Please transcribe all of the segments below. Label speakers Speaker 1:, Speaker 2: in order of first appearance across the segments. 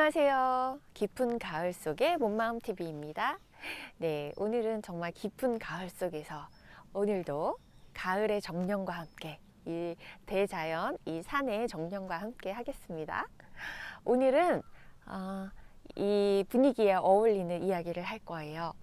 Speaker 1: 안녕하세요. 깊은 가을 속의 몸마음TV입니다. 네, 오늘은 정말 깊은 가을 속에서 오늘도 가을의 정령과 함께 이 대자연, 이 산의 정령과 함께 하겠습니다. 오늘은 이 분위기에 어울리는 이야기를 할 거예요.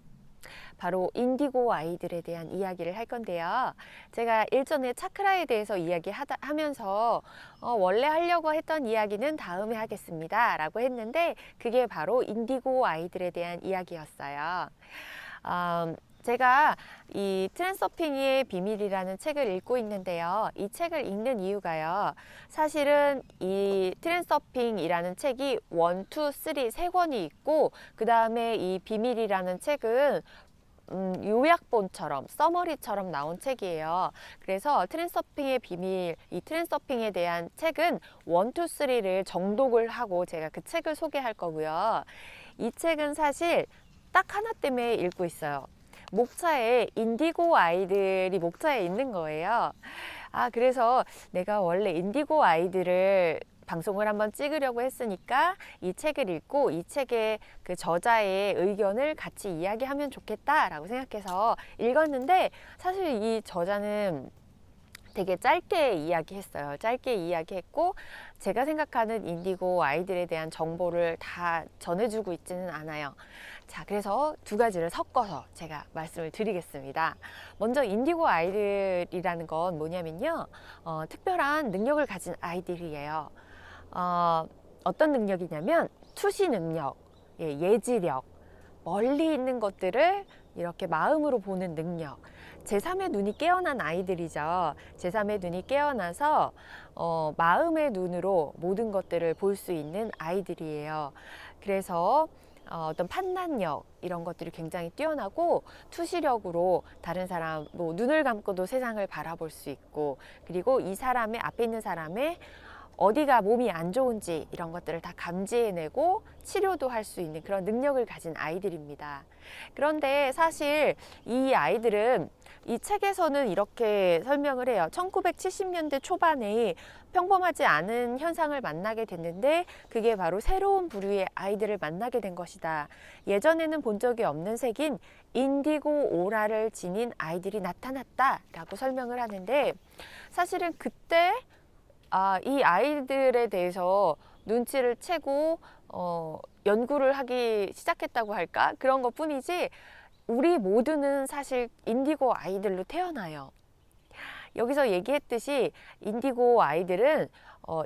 Speaker 1: 바로 인디고 아이들에 대한 이야기를 할 건데요. 제가 일전에 차크라에 대해서 이야기하면서 원래 하려고 했던 이야기는 다음에 하겠습니다 라고 했는데 그게 바로 인디고 아이들에 대한 이야기였어요. 제가 이 트랜서핑의 비밀이라는 책을 읽고 있는데요. 이 책을 읽는 이유가요. 사실은 이 트랜서핑이라는 책이 1, 2, 3 세 권이 있고 그 다음에 이 비밀이라는 책은 요약본처럼 서머리처럼 나온 책이에요. 그래서 트랜서핑의 비밀, 이 트랜서핑에 대한 책은 1, 2, 3를 정독을 하고 제가 그 책을 소개할 거고요. 이 책은 사실 딱 하나 때문에 읽고 있어요. 목차에 인디고 아이들이 목차에 있는 거예요. 그래서 내가 원래 인디고 아이들을 방송을 한번 찍으려고 했으니까 이 책을 읽고 이 책의 그 저자의 의견을 같이 이야기하면 좋겠다라고 생각해서 읽었는데 사실 이 저자는 되게 짧게 이야기했어요. 짧게 이야기했고 제가 생각하는 인디고 아이들에 대한 정보를 다 전해주고 있지는 않아요. 자, 그래서 두 가지를 섞어서 제가 말씀을 드리겠습니다. 먼저 인디고 아이들이라는 건 뭐냐면요. 특별한 능력을 가진 아이들이에요. 어떤 능력이냐면 투시 능력, 예지력, 멀리 있는 것들을 이렇게 마음으로 보는 능력. 제3의 눈이 깨어난 아이들이죠. 제3의 눈이 깨어나서 마음의 눈으로 모든 것들을 볼 수 있는 아이들이에요. 그래서 어떤 판단력 이런 것들이 굉장히 뛰어나고 투시력으로 다른 사람 눈을 감고도 세상을 바라볼 수 있고 그리고 이 사람의 앞에 있는 사람의 어디가 몸이 안 좋은지 이런 것들을 다 감지해내고 치료도 할 수 있는 그런 능력을 가진 아이들입니다. 그런데 사실 이 아이들은 이 책에서는 이렇게 설명을 해요. 1970년대 초반에 평범하지 않은 현상을 만나게 됐는데 그게 바로 새로운 부류의 아이들을 만나게 된 것이다. 예전에는 본 적이 없는 색인 인디고 오라를 지닌 아이들이 나타났다라고 설명을 하는데 사실은 그때 이 아이들에 대해서 눈치를 채고 연구를 하기 시작했다고 할까? 그런 것 뿐이지 우리 모두는 사실 인디고 아이들로 태어나요. 여기서 얘기했듯이 인디고 아이들은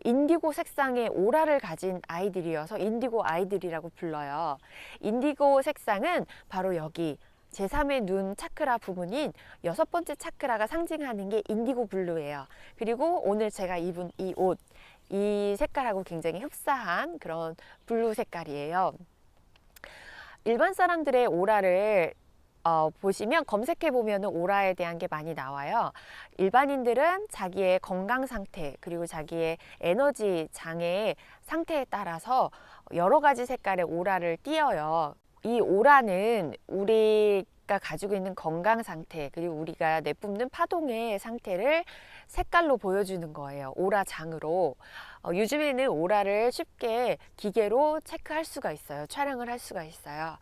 Speaker 1: 인디고 색상의 오라를 가진 아이들이어서 인디고 아이들이라고 불러요. 인디고 색상은 바로 여기 제3의 눈 차크라 부분인 6번째 차크라가 상징하는 게 인디고 블루예요. 그리고 오늘 제가 입은 이 옷, 이 색깔하고 굉장히 흡사한 그런 블루 색깔이에요. 일반 사람들의 오라를 보시면 검색해 보면 오라에 대한 게 많이 나와요. 일반인들은 자기의 건강 상태 그리고 자기의 에너지 장애 상태에 따라서 여러 가지 색깔의 오라를 띄어요. 이 오라는 우리가 가지고 있는 건강 상태 그리고 우리가 내뿜는 파동의 상태를 색깔로 보여주는 거예요. 오라장으로. 요즘에는 오라를 쉽게 기계로 체크할 수가 있어요. 촬영을 할 수가 있어요.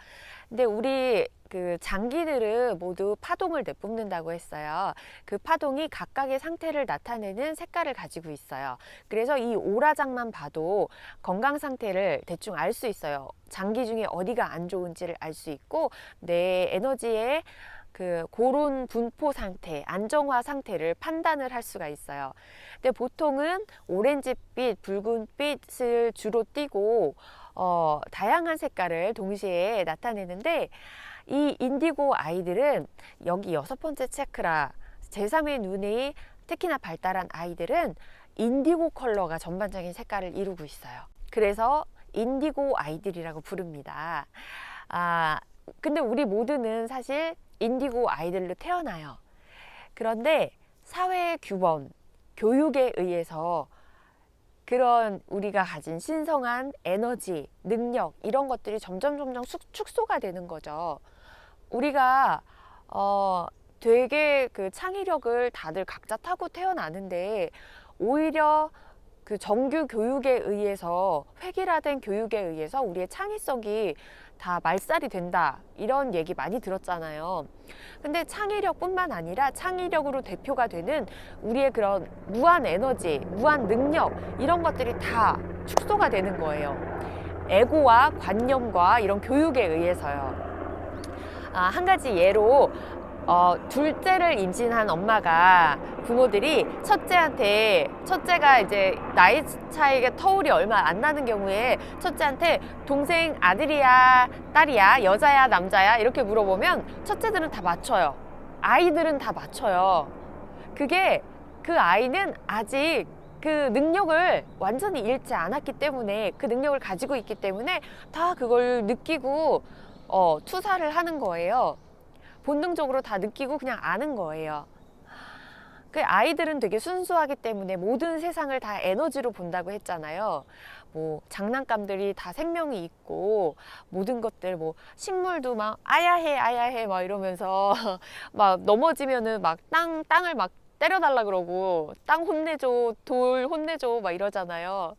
Speaker 1: 근데 우리 그 장기들은 모두 파동을 내뿜는다고 했어요. 그 파동이 각각의 상태를 나타내는 색깔을 가지고 있어요. 그래서 이 오라장만 봐도 건강 상태를 대충 알 수 있어요. 장기 중에 어디가 안 좋은지를 알 수 있고 내 에너지의 그 고른 분포 상태, 안정화 상태를 판단을 할 수가 있어요. 근데 보통은 오렌지빛, 붉은빛을 주로 띠고 다양한 색깔을 동시에 나타내는데 이 인디고 아이들은 여기 6번째 차크라, 제3의 눈이 특히나 발달한 아이들은 인디고 컬러가 전반적인 색깔을 이루고 있어요. 그래서 인디고 아이들이라고 부릅니다. 근데 우리 모두는 사실 인디고 아이들로 태어나요. 그런데 사회의 규범, 교육에 의해서 그런 우리가 가진 신성한 에너지, 능력 이런 것들이 점점 축소가 되는 거죠. 우리가 되게 그 창의력을 다들 각자 타고 태어나는데 오히려 그 정규 교육에 의해서, 획일화된 교육에 의해서 우리의 창의성이 다 말살이 된다, 이런 얘기 많이 들었잖아요. 근데 창의력뿐만 아니라 창의력으로 대표가 되는 우리의 그런 무한 에너지, 무한 능력, 이런 것들이 다 축소가 되는 거예요. 에고와 관념과 이런 교육에 의해서요. 한 가지 예로, 둘째를 임신한 엄마가, 부모들이 첫째가 이제 나이 차이가 터울이 얼마 안 나는 경우에 첫째한테 동생 아들이야, 딸이야, 여자야, 남자야, 이렇게 물어보면 첫째들은 다 맞춰요. 아이들은 다 맞춰요. 그게 그 아이는 아직 그 능력을 완전히 잃지 않았기 때문에, 그 능력을 가지고 있기 때문에 다 그걸 느끼고 투사를 하는 거예요. 본능적으로 다 느끼고 그냥 아는 거예요. 그 아이들은 되게 순수하기 때문에 모든 세상을 다 에너지로 본다고 했잖아요. 뭐 장난감들이 다 생명이 있고, 모든 것들, 뭐 식물도 막 아야해 막 이러면서 막 넘어지면은 막 땅을 막 때려달라 그러고, 땅 혼내줘, 돌 혼내줘 막 이러잖아요.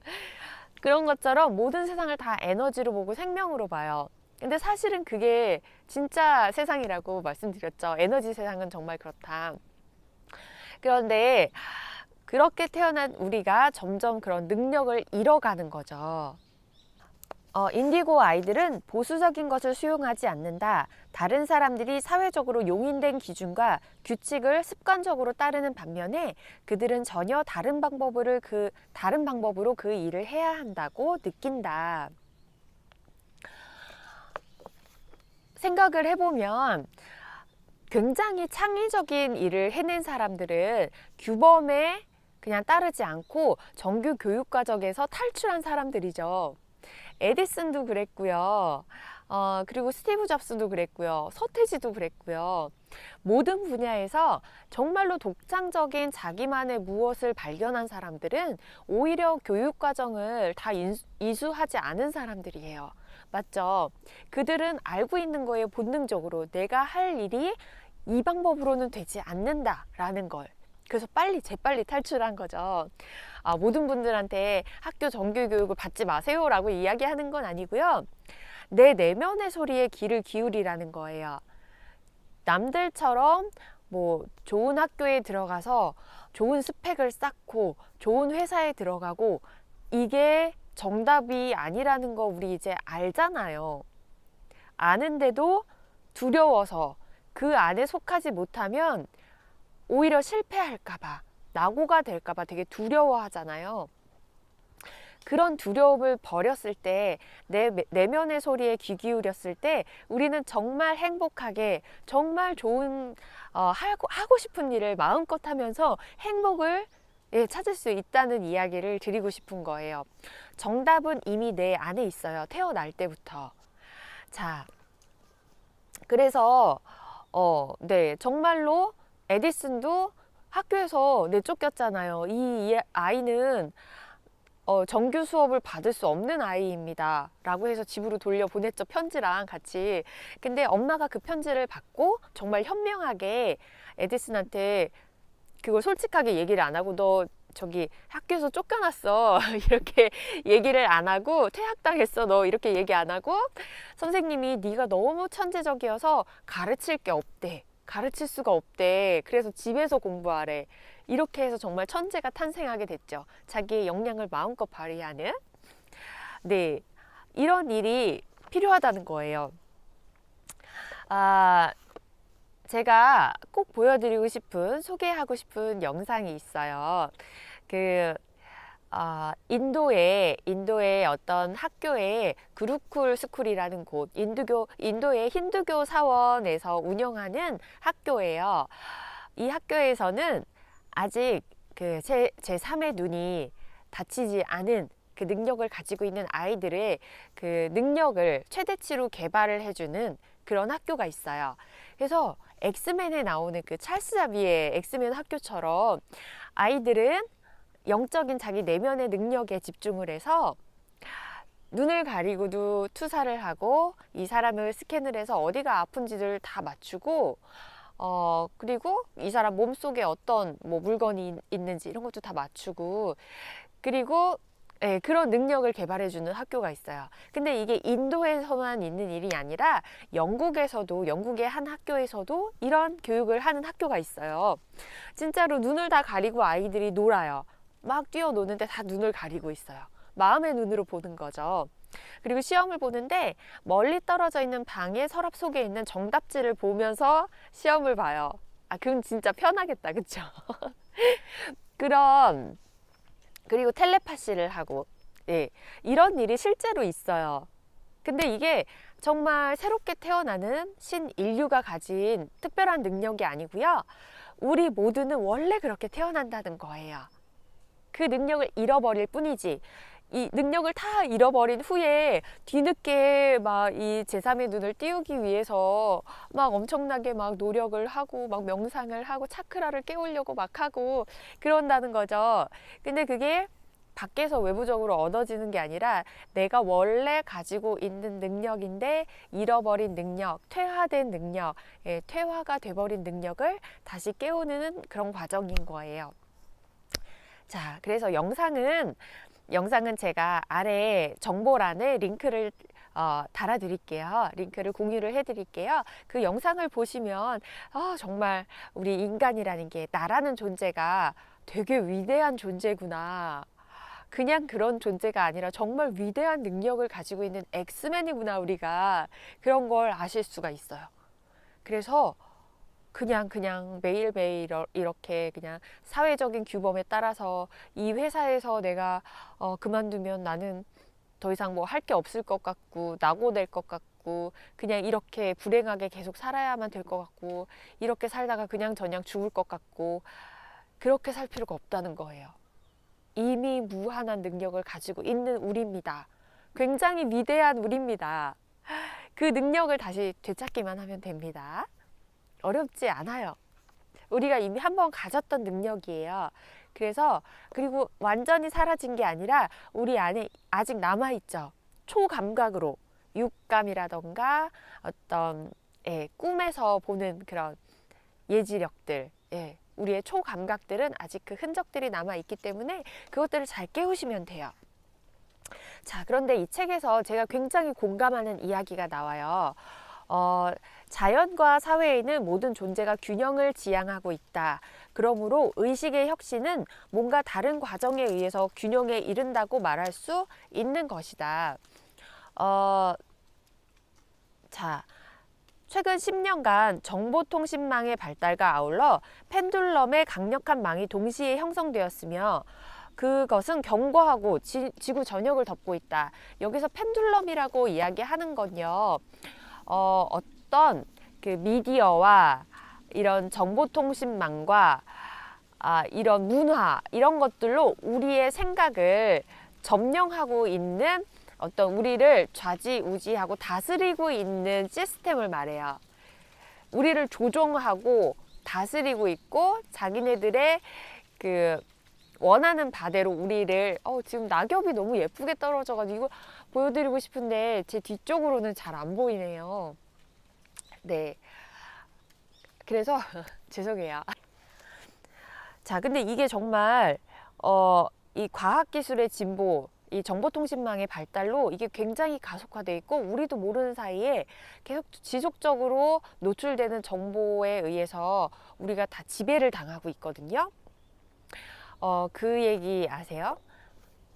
Speaker 1: 그런 것처럼 모든 세상을 다 에너지로 보고 생명으로 봐요. 근데 사실은 그게 진짜 세상이라고 말씀드렸죠. 에너지 세상은 정말 그렇다. 그런데 그렇게 태어난 우리가 점점 그런 능력을 잃어가는 거죠. 인디고 아이들은 보수적인 것을 수용하지 않는다. 다른 사람들이 사회적으로 용인된 기준과 규칙을 습관적으로 따르는 반면에 그들은 전혀 다른 방법으로 그 일을 해야 한다고 느낀다. 생각을 해보면 굉장히 창의적인 일을 해낸 사람들은 규범에 그냥 따르지 않고 정규 교육 과정에서 탈출한 사람들이죠. 에디슨도 그랬고요. 그리고 스티브 잡스도 그랬고요. 서태지도 그랬고요. 모든 분야에서 정말로 독창적인 자기만의 무엇을 발견한 사람들은 오히려 교육 과정을 다 이수하지 않은 사람들이에요. 맞죠? 그들은 알고 있는 거에 본능적으로 내가 할 일이 이 방법으로는 되지 않는다라는 걸. 그래서 재빨리 탈출한 거죠. 모든 분들한테 학교 정규 교육을 받지 마세요라고 이야기하는 건 아니고요. 내 내면의 소리에 귀를 기울이라는 거예요. 남들처럼 뭐 좋은 학교에 들어가서 좋은 스펙을 쌓고 좋은 회사에 들어가고, 이게 정답이 아니라는 거 우리 이제 알잖아요. 아는데도 두려워서, 그 안에 속하지 못하면 오히려 실패할까봐, 낙오가 될까봐 되게 두려워하잖아요. 그런 두려움을 버렸을 때, 내 내면의 소리에 귀 기울였을 때 우리는 정말 행복하게, 정말 좋은 하고 싶은 일을 마음껏 하면서 행복을 찾을 수 있다는 이야기를 드리고 싶은 거예요. 정답은 이미 내 안에 있어요. 태어날 때부터. 자, 그래서 네, 정말로 에디슨도 학교에서 내쫓겼잖아요. 이 아이는 정규 수업을 받을 수 없는 아이입니다 라고 해서 집으로 돌려보냈죠. 편지랑 같이. 근데 엄마가 그 편지를 받고 정말 현명하게 에디슨한테 그걸 솔직하게 얘기를 안 하고, 너 저기 학교에서 쫓겨났어 이렇게 얘기를 안 하고, 퇴학당했어 너 이렇게 얘기 안 하고, 선생님이 네가 너무 천재적이어서 가르칠 게 없대, 가르칠 수가 없대, 그래서 집에서 공부하래, 이렇게 해서 정말 천재가 탄생하게 됐죠. 자기의 역량을 마음껏 발휘하는. 네, 이런 일이 필요하다는 거예요. 제가 꼭 보여드리고 싶은, 소개하고 싶은 영상이 있어요. 인도의 어떤 학교에 구루쿨 스쿨이라는 곳, 인도의 힌두교 사원에서 운영하는 학교예요. 이 학교에서는 아직 그 제3의 눈이 닫히지 않은 그 능력을 가지고 있는 아이들의 그 능력을 최대치로 개발을 해주는 그런 학교가 있어요. 그래서 엑스맨에 나오는 그 찰스 자비의 엑스맨 학교처럼 아이들은 영적인 자기 내면의 능력에 집중을 해서 눈을 가리고도 투사를 하고, 이 사람을 스캔을 해서 어디가 아픈지를 다 맞추고, 그리고 이 사람 몸속에 어떤 뭐 물건이 있는지 이런 것도 다 맞추고, 그리고 예, 그런 능력을 개발해주는 학교가 있어요. 근데 이게 인도에서만 있는 일이 아니라 영국의 한 학교에서도 이런 교육을 하는 학교가 있어요. 진짜로 눈을 다 가리고 아이들이 놀아요. 막 뛰어노는데 다 눈을 가리고 있어요. 마음의 눈으로 보는 거죠. 그리고 시험을 보는데 멀리 떨어져 있는 방의 서랍 속에 있는 정답지를 보면서 시험을 봐요. 아, 그럼 진짜 편하겠다, 그쵸? 그런 그리고 텔레파시를 하고, 예, 이런 일이 실제로 있어요. 근데 이게 정말 새롭게 태어나는 신인류가 가진 특별한 능력이 아니고요. 우리 모두는 원래 그렇게 태어난다는 거예요. 그 능력을 잃어버릴 뿐이지, 이 능력을 다 잃어버린 후에 뒤늦게 막 이 제3의 눈을 띄우기 위해서 막 엄청나게 막 노력을 하고 막 명상을 하고 차크라를 깨우려고 막 하고 그런다는 거죠. 근데 그게 밖에서 외부적으로 얻어지는 게 아니라 내가 원래 가지고 있는 능력인데 잃어버린 능력, 퇴화된 능력, 예, 퇴화가 돼버린 능력을 다시 깨우는 그런 과정인 거예요. 자, 그래서 영상은 제가 아래 정보란에 링크를 달아드릴게요. 링크를 공유를 해드릴게요. 그 영상을 보시면 정말 우리 인간이라는 게, 나라는 존재가 되게 위대한 존재구나. 그냥 그런 존재가 아니라 정말 위대한 능력을 가지고 있는 엑스맨이구나, 우리가. 그런 걸 아실 수가 있어요. 그래서 그냥 매일매일 이렇게 그냥 사회적인 규범에 따라서 이 회사에서 내가 그만두면 나는 더 이상 뭐 할 게 없을 것 같고 낙오될 것 같고 그냥 이렇게 불행하게 계속 살아야만 될 것 같고 이렇게 살다가 그냥 저냥 죽을 것 같고 그렇게 살 필요가 없다는 거예요. 이미 무한한 능력을 가지고 있는 우리입니다. 굉장히 위대한 우리입니다. 그 능력을 다시 되찾기만 하면 됩니다. 어렵지 않아요. 우리가 이미 한번 가졌던 능력이에요. 그리고 완전히 사라진 게 아니라 우리 안에 아직 남아있죠. 초감각으로 육감이라던가 어떤 꿈에서 보는 그런 예지력들, 우리의 초감각들은 아직 그 흔적들이 남아있기 때문에 그것들을 잘 깨우시면 돼요. 자, 그런데 이 책에서 제가 굉장히 공감하는 이야기가 나와요. 자연과 사회에는 모든 존재가 균형을 지향하고 있다. 그러므로 의식의 혁신은 뭔가 다른 과정에 의해서 균형에 이른다고 말할 수 있는 것이다. 자, 최근 10년간 정보통신망의 발달과 아울러 펜듈럼의 강력한 망이 동시에 형성되었으며 그것은 견고하고 지구 전역을 덮고 있다. 여기서 펜듈럼이라고 이야기하는 건요. 어떤 그 미디어와 이런 정보통신망과 이런 문화 이런 것들로 우리의 생각을 점령하고 있는 어떤 우리를 좌지우지하고 다스리고 있는 시스템을 말해요. 우리를 조종하고 다스리고 있고 자기네들의 그 원하는 바대로 우리를 지금 낙엽이 너무 예쁘게 떨어져가지고 이거 보여드리고 싶은데 제 뒤쪽으로는 잘 안 보이네요. 네, 그래서 죄송해요. 자, 근데 이게 정말 이 과학기술의 진보, 이 정보통신망의 발달로 이게 굉장히 가속화돼 있고 우리도 모르는 사이에 계속 지속적으로 노출되는 정보에 의해서 우리가 다 지배를 당하고 있거든요. 그 얘기 아세요?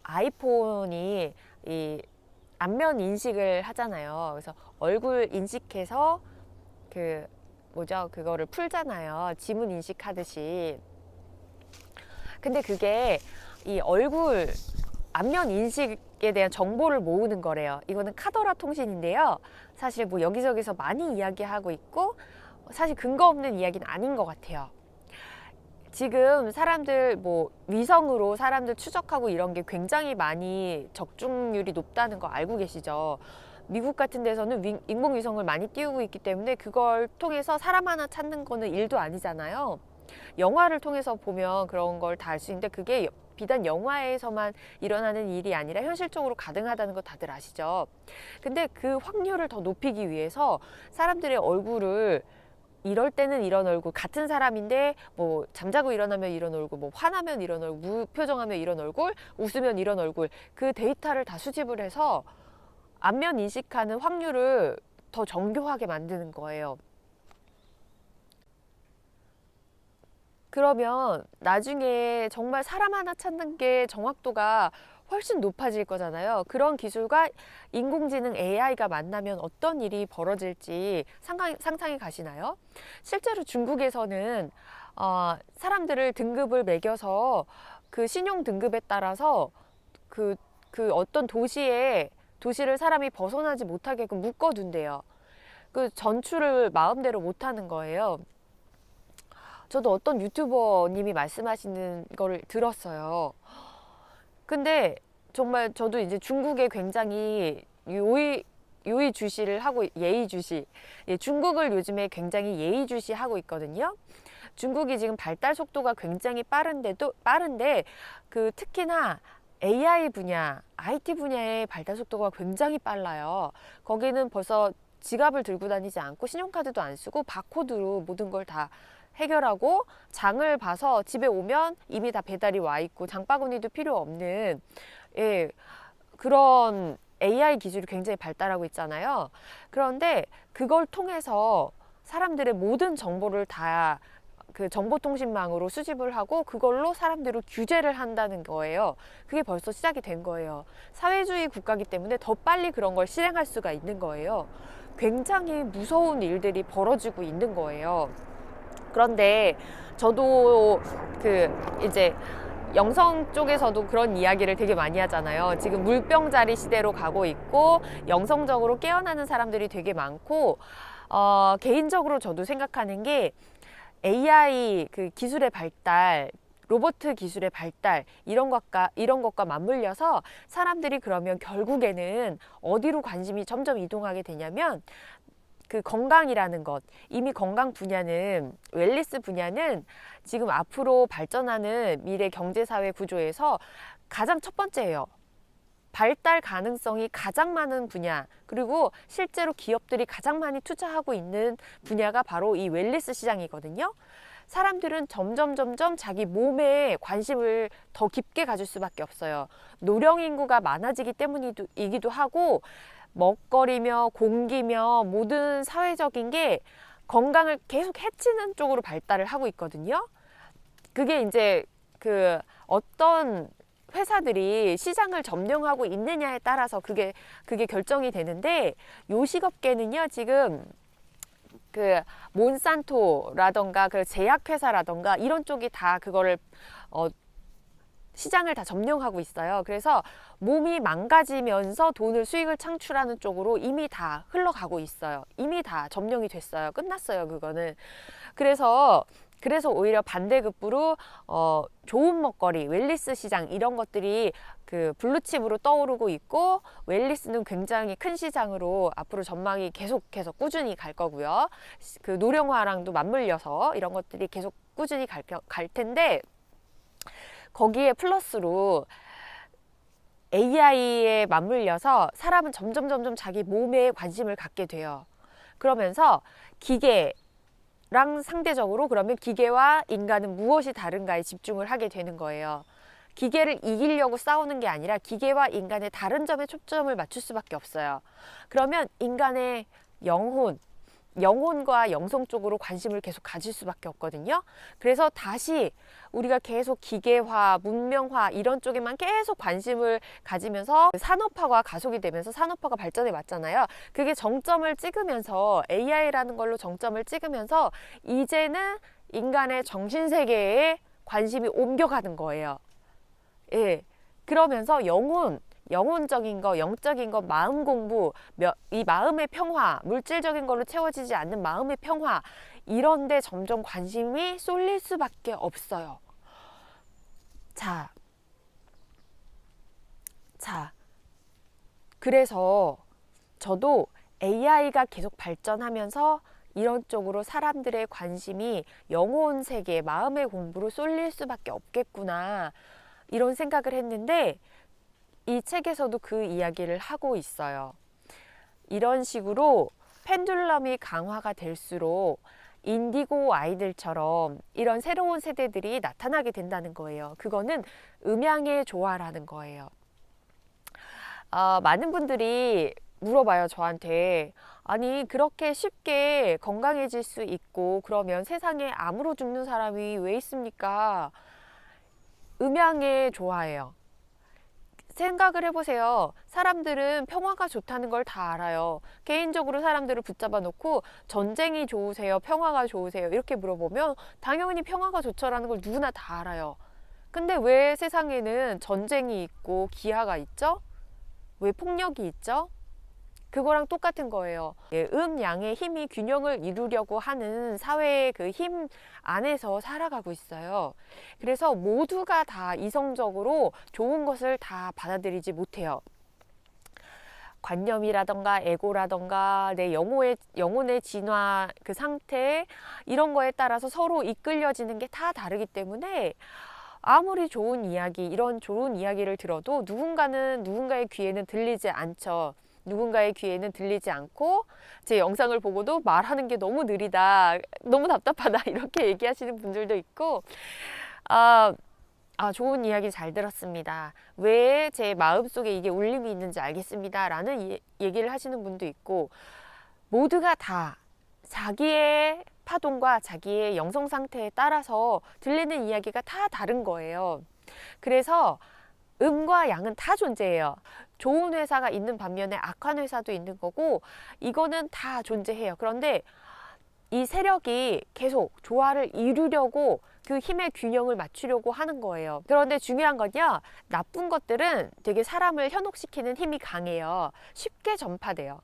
Speaker 1: 아이폰이 이 안면 인식을 하잖아요. 그래서 얼굴 인식해서 그거를 풀잖아요. 지문 인식하듯이. 근데 그게 이 얼굴 안면 인식에 대한 정보를 모으는 거래요. 이거는 카더라 통신인데요. 사실 뭐 여기저기서 많이 이야기하고 있고 사실 근거 없는 이야기는 아닌 것 같아요. 지금 사람들 뭐 위성으로 사람들 추적하고 이런 게 굉장히 많이 적중률이 높다는 거 알고 계시죠? 미국 같은 데서는 인공위성을 많이 띄우고 있기 때문에 그걸 통해서 사람 하나 찾는 거는 일도 아니잖아요. 영화를 통해서 보면 그런 걸 다 알 수 있는데 그게 비단 영화에서만 일어나는 일이 아니라 현실적으로 가능하다는 거 다들 아시죠? 근데 그 확률을 더 높이기 위해서 사람들의 얼굴을 이럴 때는 이런 얼굴, 같은 사람인데 뭐 잠자고 일어나면 이런 얼굴, 뭐 화나면 이런 얼굴, 무표정하면 이런 얼굴, 웃으면 이런 얼굴, 그 데이터를 다 수집을 해서 안면 인식하는 확률을 더 정교하게 만드는 거예요. 그러면 나중에 정말 사람 하나 찾는 게 정확도가 훨씬 높아질 거잖아요. 그런 기술과 인공지능 AI가 만나면 어떤 일이 벌어질지 상상이 가시나요? 실제로 중국에서는 사람들을 등급을 매겨서 그 신용 등급에 따라서 그, 그 어떤 도시를 사람이 벗어나지 못하게끔 묶어둔대요. 그 전출을 마음대로 못하는 거예요. 저도 어떤 유튜버님이 말씀하시는 거를 들었어요. 근데 정말 저도 이제 중국에 굉장히 요의주시를 하고, 예의주시. 예, 중국을 요즘에 굉장히 예의주시하고 있거든요. 중국이 지금 발달 속도가 굉장히 빠른데 그 특히나 AI 분야, IT 분야의 발달 속도가 굉장히 빨라요. 거기는 벌써 지갑을 들고 다니지 않고 신용카드도 안 쓰고 바코드로 모든 걸 다 해결하고, 장을 봐서 집에 오면 이미 다 배달이 와 있고 장바구니도 필요 없는, 예, 그런 AI 기술이 굉장히 발달하고 있잖아요. 그런데 그걸 통해서 사람들의 모든 정보를 다 그 정보통신망으로 수집을 하고 그걸로 사람들을 규제를 한다는 거예요. 그게 벌써 시작이 된 거예요. 사회주의 국가이기 때문에 더 빨리 그런 걸 실행할 수가 있는 거예요. 굉장히 무서운 일들이 벌어지고 있는 거예요. 그런데 저도 그 이제 영성 쪽에서도 그런 이야기를 되게 많이 하잖아요. 지금 물병자리 시대로 가고 있고 영성적으로 깨어나는 사람들이 되게 많고, 개인적으로 저도 생각하는 게 AI 그 기술의 발달, 로봇 기술의 발달, 이런 것과 맞물려서 사람들이 그러면 결국에는 어디로 관심이 점점 이동하게 되냐면, 그 건강이라는 것, 이미 건강 분야는, 웰니스 분야는 지금 앞으로 발전하는 미래 경제사회 구조에서 가장 첫 번째예요. 발달 가능성이 가장 많은 분야, 그리고 실제로 기업들이 가장 많이 투자하고 있는 분야가 바로 이 웰니스 시장이거든요. 사람들은 점점 자기 몸에 관심을 더 깊게 가질 수밖에 없어요. 노령 인구가 많아지기 때문이기도 하고, 먹거리며 공기며 모든 사회적인 게 건강을 계속 해치는 쪽으로 발달을 하고 있거든요. 그게 이제 그 어떤 회사들이 시장을 점령하고 있느냐에 따라서 그게 결정이 되는데, 요식업계는요 지금 그 몬산토라던가 그 제약회사라던가 이런 쪽이 다 그거를 시장을 다 점령하고 있어요. 그래서 몸이 망가지면서 수익을 창출하는 쪽으로 이미 다 흘러가고 있어요. 이미 다 점령이 됐어요. 끝났어요, 그거는. 그래서 오히려 반대급부로 좋은 먹거리, 웰니스 시장 이런 것들이 그 블루칩으로 떠오르고 있고, 웰니스는 굉장히 큰 시장으로 앞으로 전망이 계속해서 꾸준히 갈 거고요. 그 노령화랑도 맞물려서 이런 것들이 계속 꾸준히 갈 텐데, 거기에 플러스로 AI에 맞물려서 사람은 점점 자기 몸에 관심을 갖게 돼요. 그러면서 기계랑 상대적으로 그러면 기계와 인간은 무엇이 다른가에 집중을 하게 되는 거예요. 기계를 이기려고 싸우는 게 아니라 기계와 인간의 다른 점에 초점을 맞출 수밖에 없어요. 그러면 인간의 영혼과 영성 쪽으로 관심을 계속 가질 수밖에 없거든요. 그래서 다시 우리가 계속 기계화, 문명화 이런 쪽에만 계속 관심을 가지면서 산업화가 가속이 되면서 산업화가 발전해 왔잖아요. 그게 정점을 찍으면서, AI라는 걸로 정점을 찍으면서 이제는 인간의 정신세계에 관심이 옮겨가는 거예요. 예. 그러면서 영혼적인 거, 영적인 거, 마음 공부, 이 마음의 평화, 물질적인 걸로 채워지지 않는 마음의 평화, 이런데 점점 관심이 쏠릴 수밖에 없어요. 자, 그래서 저도 AI가 계속 발전하면서 이런 쪽으로 사람들의 관심이 영혼 세계, 마음의 공부로 쏠릴 수밖에 없겠구나, 이런 생각을 했는데, 이 책에서도 그 이야기를 하고 있어요. 이런 식으로 펜듈럼이 강화가 될수록 인디고 아이들처럼 이런 새로운 세대들이 나타나게 된다는 거예요. 그거는 음양의 조화라는 거예요. 많은 분들이 물어봐요, 저한테. 아니, 그렇게 쉽게 건강해질 수 있고, 그러면 세상에 암으로 죽는 사람이 왜 있습니까? 음양의 조화예요. 생각을 해보세요. 사람들은 평화가 좋다는 걸 다 알아요. 개인적으로 사람들을 붙잡아 놓고 전쟁이 좋으세요? 평화가 좋으세요? 이렇게 물어보면 당연히 평화가 좋죠라는 걸 누구나 다 알아요. 근데 왜 세상에는 전쟁이 있고 기아가 있죠? 왜 폭력이 있죠? 그거랑 똑같은 거예요. 양의 힘이 균형을 이루려고 하는 사회의 그 힘 안에서 살아가고 있어요. 그래서 모두가 다 이성적으로 좋은 것을 다 받아들이지 못해요. 관념이라던가 에고라던가 내 영혼의 진화 그 상태 이런 거에 따라서 서로 이끌려지는 게 다 다르기 때문에 아무리 좋은 이야기, 이런 좋은 이야기를 들어도 누군가의 귀에는 들리지 않죠. 누군가의 귀에는 들리지 않고 제 영상을 보고도 말하는 게 너무 느리다, 너무 답답하다 이렇게 얘기하시는 분들도 있고 좋은 이야기 잘 들었습니다. 왜 제 마음속에 이게 울림이 있는지 알겠습니다 라는 얘기를 하시는 분도 있고 모두가 다 자기의 파동과 자기의 영성 상태에 따라서 들리는 이야기가 다 다른 거예요. 그래서 음과 양은 다 존재해요. 좋은 회사가 있는 반면에 악한 회사도 있는 거고 이거는 다 존재해요. 그런데 이 세력이 계속 조화를 이루려고 그 힘의 균형을 맞추려고 하는 거예요. 그런데 중요한 건요, 나쁜 것들은 되게 사람을 현혹시키는 힘이 강해요. 쉽게 전파돼요.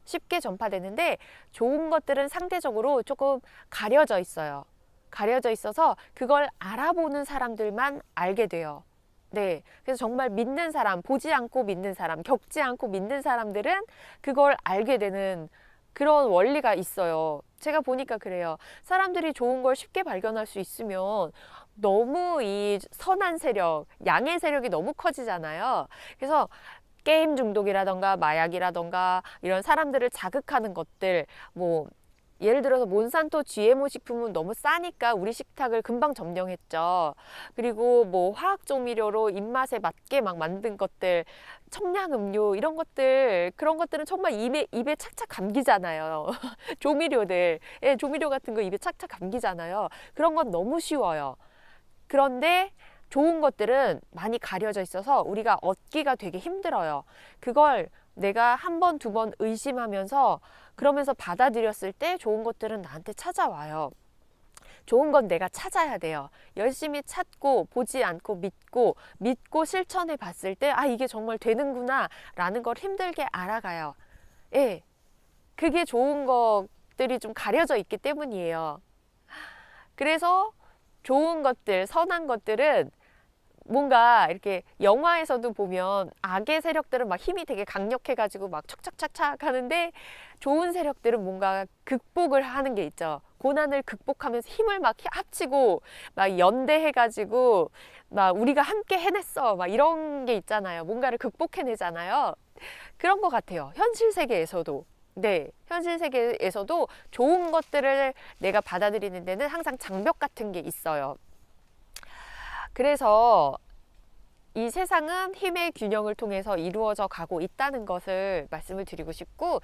Speaker 1: 쉽게 전파되는데 좋은 것들은 상대적으로 조금 가려져 있어요. 가려져 있어서 그걸 알아보는 사람들만 알게 돼요. 네. 그래서 정말 믿는 사람, 보지 않고 믿는 사람, 겪지 않고 믿는 사람들은 그걸 알게 되는 그런 원리가 있어요. 제가 보니까 그래요. 사람들이 좋은 걸 쉽게 발견할 수 있으면 너무 이 선한 세력, 양의 세력이 너무 커지잖아요. 그래서 게임 중독이라던가 마약이라던가 이런 사람들을 자극하는 것들, 뭐 예를 들어서 몬산토 GMO 식품은 너무 싸니까 우리 식탁을 금방 점령했죠. 그리고 뭐 화학 조미료로 입맛에 맞게 막 만든 것들, 청량 음료 이런 것들, 그런 것들은 정말 입에 착착 감기잖아요. 조미료들, 조미료 같은 거 입에 착착 감기잖아요. 그런 건 너무 쉬워요. 그런데 좋은 것들은 많이 가려져 있어서 우리가 얻기가 되게 힘들어요. 그걸 내가 한 번, 두 번 의심하면서 그러면서 받아들였을 때 좋은 것들은 나한테 찾아와요. 좋은 건 내가 찾아야 돼요. 열심히 찾고 보지 않고 믿고 실천해 봤을 때 이게 정말 되는구나 라는 걸 힘들게 알아가요. 예, 그게 좋은 것들이 좀 가려져 있기 때문이에요. 그래서 좋은 것들, 선한 것들은 뭔가 이렇게 영화에서도 보면 악의 세력들은 막 힘이 되게 강력해가지고 막 척척착착 하는데 좋은 세력들은 뭔가 극복을 하는 게 있죠. 고난을 극복하면서 힘을 막 합치고 막 연대해가지고 막 우리가 함께 해냈어 막 이런 게 있잖아요. 뭔가를 극복해내잖아요. 그런 것 같아요. 현실 세계에서도. 네, 현실 세계에서도 좋은 것들을 내가 받아들이는 데는 항상 장벽 같은 게 있어요. 그래서 이 세상은 힘의 균형을 통해서 이루어져 가고 있다는 것을 말씀을 드리고 싶고,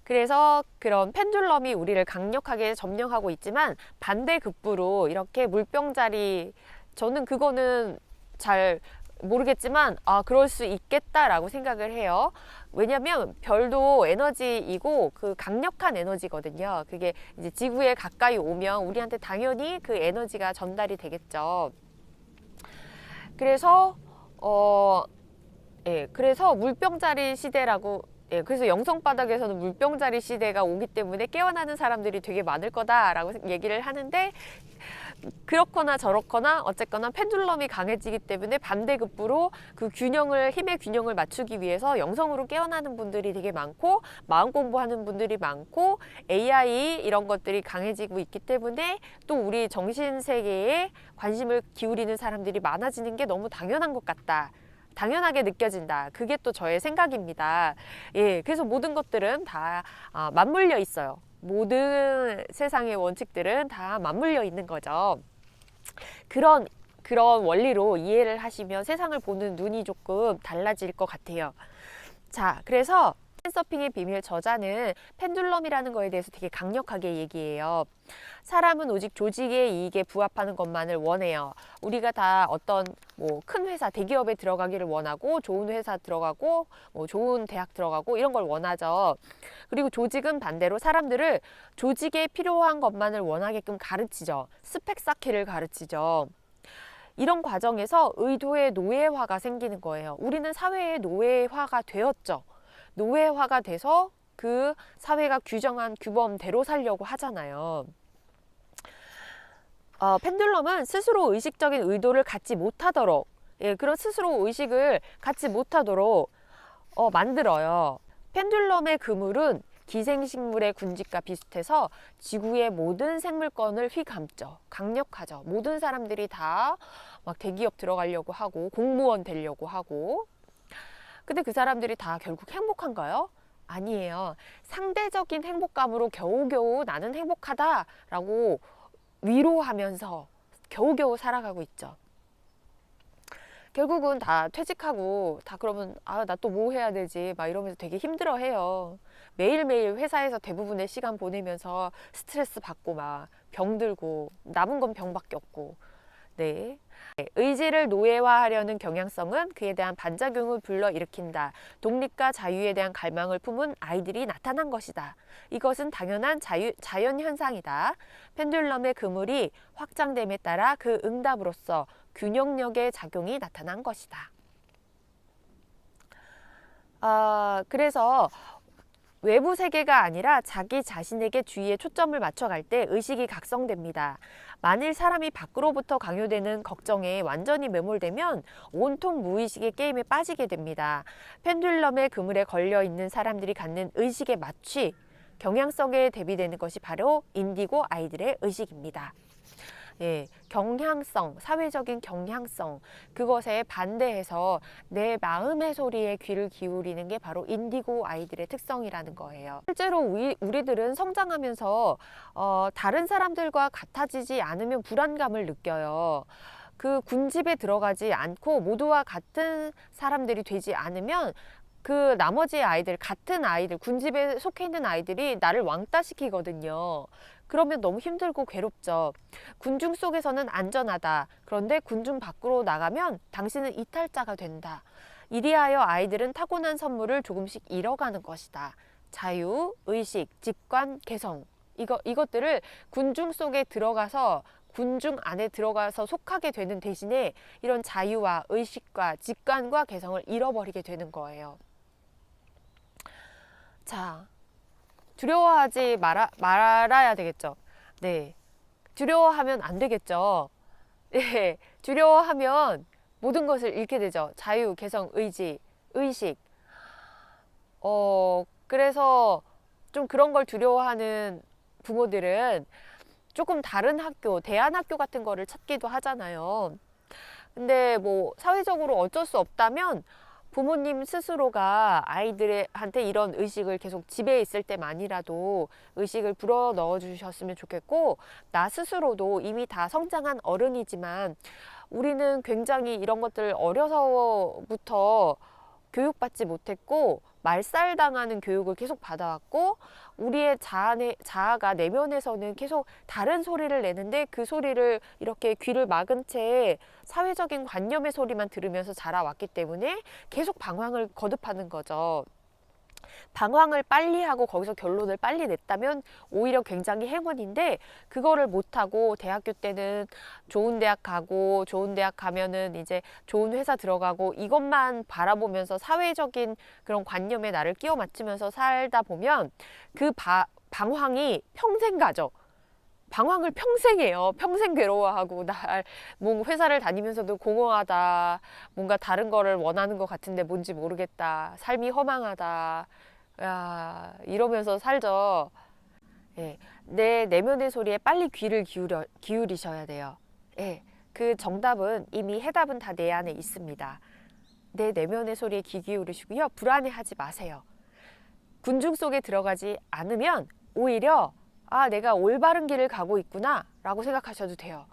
Speaker 1: 그래서 그런 펜듈럼이 우리를 강력하게 점령하고 있지만 반대급부로 이렇게 물병자리, 저는 그거는 잘 모르겠지만 그럴 수 있겠다라고 생각을 해요. 왜냐면 별도 에너지이고 그 강력한 에너지거든요. 그게 이제 지구에 가까이 오면 우리한테 당연히 그 에너지가 전달이 되겠죠. 그래서 그래서 물병자리 시대라고, 그래서 영성바닥에서는 물병자리 시대가 오기 때문에 깨어나는 사람들이 되게 많을 거다라고 얘기를 하는데, 그렇거나 저렇거나 어쨌거나 펜듈럼이 강해지기 때문에 반대급부로 그 힘의 균형을 맞추기 위해서 영성으로 깨어나는 분들이 되게 많고 마음 공부하는 분들이 많고 AI 이런 것들이 강해지고 있기 때문에 또 우리 정신세계에 관심을 기울이는 사람들이 많아지는 게 너무 당연한 것 같다. 당연하게 느껴진다. 그게 또 저의 생각입니다. 그래서 모든 것들은 다 맞물려 있어요. 모든 세상의 원칙들은 다 맞물려 있는 거죠. 그런 원리로 이해를 하시면 세상을 보는 눈이 조금 달라질 것 같아요. 자, 그래서 서핑의 비밀 저자는 펜듈럼이라는 거에 대해서 되게 강력하게 얘기해요. 사람은 오직 조직의 이익에 부합하는 것만을 원해요. 우리가 다 어떤 큰 회사, 대기업에 들어가기를 원하고 좋은 회사 들어가고 좋은 대학 들어가고 이런 걸 원하죠. 그리고 조직은 반대로 사람들을 조직에 필요한 것만을 원하게끔 가르치죠. 스펙 쌓기를 가르치죠. 이런 과정에서 의도의 노예화가 생기는 거예요. 우리는 사회의 노예화가 되었죠. 노예화가 돼서 그 사회가 규정한 규범대로 살려고 하잖아요. 펜듈럼은 스스로 의식적인 의도를 갖지 못하도록, 그런 스스로 의식을 갖지 못하도록 만들어요. 펜듈럼의 그물은 기생식물의 군집과 비슷해서 지구의 모든 생물권을 휘감죠. 강력하죠. 모든 사람들이 다 막 대기업 들어가려고 하고 공무원 되려고 하고. 근데 그 사람들이 다 결국 행복한가요? 아니에요. 상대적인 행복감으로 겨우겨우 나는 행복하다라고 위로하면서 겨우겨우 살아가고 있죠. 결국은 다 퇴직하고 다 그러면 나 또 뭐 해야 되지 막 이러면서 되게 힘들어해요. 매일매일 회사에서 대부분의 시간 보내면서 스트레스 받고 막 병들고 남은 건 병밖에 없고. 네. 의지를 노예화하려는 경향성은 그에 대한 반작용을 불러일으킨다. 독립과 자유에 대한 갈망을 품은 아이들이 나타난 것이다. 이것은 당연한 자연현상이다. 펜듈럼의 그물이 확장됨에 따라 그 응답으로서 균형력의 작용이 나타난 것이다. 그래서 외부 세계가 아니라 자기 자신에게 주의의 초점을 맞춰갈 때 의식이 각성됩니다. 만일 사람이 밖으로부터 강요되는 걱정에 완전히 매몰되면 온통 무의식의 게임에 빠지게 됩니다. 펜듈럼의 그물에 걸려있는 사람들이 갖는 의식의 마취, 경향성에 대비되는 것이 바로 인디고 아이들의 의식입니다. 경향성, 사회적인 경향성, 그것에 반대해서 내 마음의 소리에 귀를 기울이는 게 바로 인디고 아이들의 특성이라는 거예요. 실제로 우리들은 성장하면서 다른 사람들과 같아지지 않으면 불안감을 느껴요. 그 군집에 들어가지 않고 모두와 같은 사람들이 되지 않으면 그 나머지 아이들, 같은 아이들, 군집에 속해 있는 아이들이 나를 왕따시키거든요. 그러면 너무 힘들고 괴롭죠. 군중 속에서는 안전하다. 그런데 군중 밖으로 나가면 당신은 이탈자가 된다. 이리하여 아이들은 타고난 선물을 조금씩 잃어가는 것이다. 자유, 의식, 직관, 개성. 이것들을 군중 속에 들어가서 군중 안에 들어가서 속하게 되는 대신에 이런 자유와 의식과 직관과 개성을 잃어버리게 되는 거예요. 자, 두려워하지 말아야 되겠죠. 네. 두려워하면 안 되겠죠. 네. 두려워하면 모든 것을 잃게 되죠. 자유, 개성, 의지, 의식. 그래서 좀 그런 걸 두려워하는 부모들은 조금 다른 학교, 대안학교 같은 거를 찾기도 하잖아요. 근데 사회적으로 어쩔 수 없다면 부모님 스스로가 아이들한테 이런 의식을 계속 집에 있을 때만이라도 의식을 불어 넣어 주셨으면 좋겠고, 나 스스로도 이미 다 성장한 어른이지만 우리는 굉장히 이런 것들 어려서부터 교육받지 못했고 말살당하는 교육을 계속 받아왔고, 우리의 자아가 내면에서는 계속 다른 소리를 내는데 그 소리를 이렇게 귀를 막은 채 사회적인 관념의 소리만 들으면서 자라왔기 때문에 계속 방황을 거듭하는 거죠. 방황을 빨리 하고 거기서 결론을 빨리 냈다면 오히려 굉장히 행운인데, 그거를 못하고 대학교 때는 좋은 대학 가고 좋은 대학 가면은 이제 좋은 회사 들어가고 이것만 바라보면서 사회적인 그런 관념에 나를 끼워 맞추면서 살다 보면 그 방황이 평생 가죠. 방황을 평생 해요. 평생 괴로워하고 회사를 다니면서도 공허하다. 뭔가 다른 거를 원하는 것 같은데 뭔지 모르겠다. 삶이 허망하다. 이러면서 살죠. 내 내면의 소리에 빨리 귀를 기울이셔야 돼요. 그 정답은 이미 해답은 다 내 안에 있습니다. 내 내면의 소리에 귀 기울이시고요. 불안해하지 마세요. 군중 속에 들어가지 않으면 오히려 내가 올바른 길을 가고 있구나 라고 생각하셔도 돼요.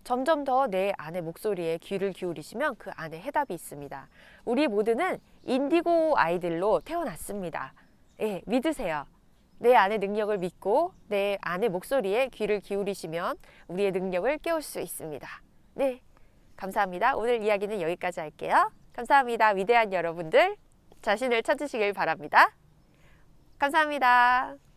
Speaker 1: 점점 더 내 안의 목소리에 귀를 기울이시면 그 안에 해답이 있습니다. 우리 모두는 인디고 아이들로 태어났습니다. 예, 믿으세요. 내 안의 능력을 믿고 내 안의 목소리에 귀를 기울이시면 우리의 능력을 깨울 수 있습니다. 네, 감사합니다. 오늘 이야기는 여기까지 할게요. 감사합니다. 위대한 여러분들, 자신을 찾으시길 바랍니다. 감사합니다.